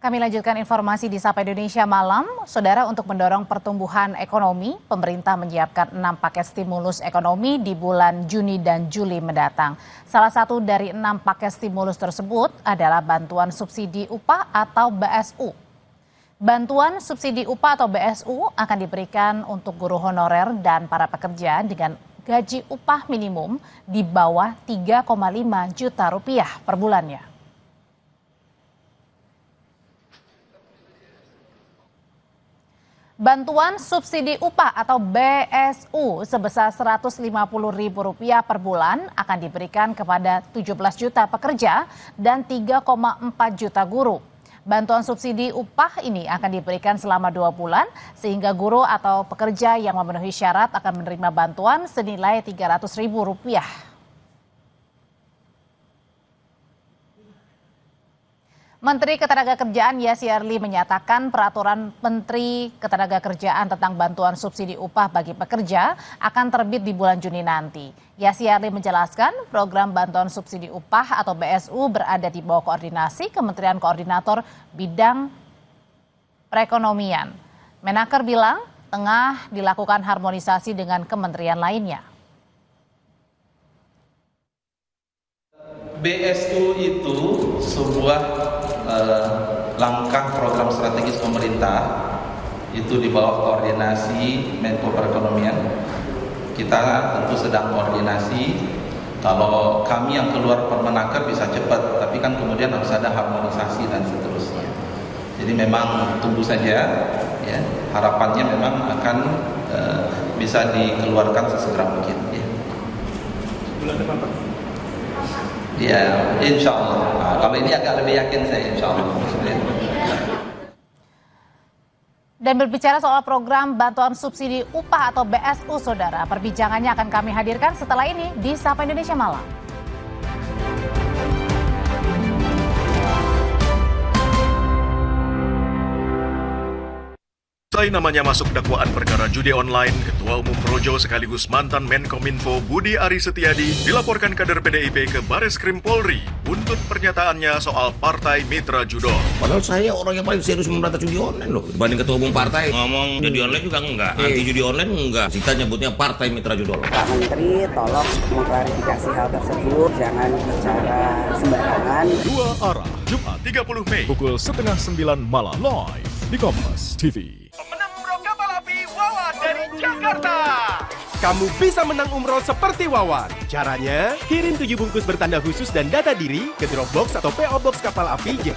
Kami lanjutkan informasi di Sapa Indonesia Malam. Saudara, untuk mendorong pertumbuhan ekonomi, pemerintah menyiapkan 6 paket stimulus ekonomi di bulan Juni dan Juli mendatang. Salah satu dari 6 paket stimulus tersebut adalah bantuan subsidi upah atau BSU. Bantuan subsidi upah atau BSU akan diberikan untuk guru honorer dan para pekerja dengan gaji upah minimum di bawah 3,5 juta rupiah per bulannya. Bantuan subsidi upah atau BSU sebesar Rp150.000 per bulan akan diberikan kepada 17 juta pekerja dan 3,4 juta guru. Bantuan subsidi upah ini akan diberikan selama 2 bulan sehingga guru atau pekerja yang memenuhi syarat akan menerima bantuan senilai Rp300.000. Menteri Ketenagakerjaan Yassi Arli menyatakan peraturan Menteri Ketenagakerjaan tentang bantuan subsidi upah bagi pekerja akan terbit di bulan Juni nanti. Yassi Arli menjelaskan program bantuan subsidi upah atau BSU berada di bawah koordinasi Kementerian Koordinator Bidang Perekonomian. Menaker bilang tengah dilakukan harmonisasi dengan kementerian lainnya. BSU itu sebuah langkah program strategis pemerintah, itu di bawah koordinasi Menko Perekonomian. Kita tentu sedang koordinasi. Kalau kami yang keluar Permenaker bisa cepat, tapi kan kemudian harus ada harmonisasi dan seterusnya. Jadi memang tunggu saja, ya. Harapannya memang akan bisa dikeluarkan sesegera mungkin. Ya. Bulan depan, Pak? Ya, insya Allah. Nah, kalau ini agak lebih yakin saya, insya Allah. Dan berbicara soal program bantuan subsidi upah atau BSU, saudara, perbincangannya akan kami hadirkan setelah ini di Sapa Indonesia Malam. Usai namanya masuk dakwaan perkara judi online, Ketua Umum Projo sekaligus mantan Menkominfo Budi Aris Setiadi dilaporkan kader PDIP ke Bareskrim Polri untuk pernyataannya soal Partai Mitra Judol. Padahal saya orang yang paling serius memberantas judi online loh. Dibanding Ketua Umum partai ngomong judi online juga enggak, anti judi online enggak. Kita nyebutnya Partai Mitra Judol. Pak Menteri tolong mengklarifikasi hal tersebut, jangan bicara sembarangan. Dua arah, Jumat 30 Mei pukul 8:30 malam live di Kompas TV. Pemenang umroh kapal api Wawan dari Jakarta. Kamu bisa menang umroh seperti Wawan. Caranya, kirim 7 bungkus bertanda khusus dan data diri ke Dropbox atau PO Box kapal api JKT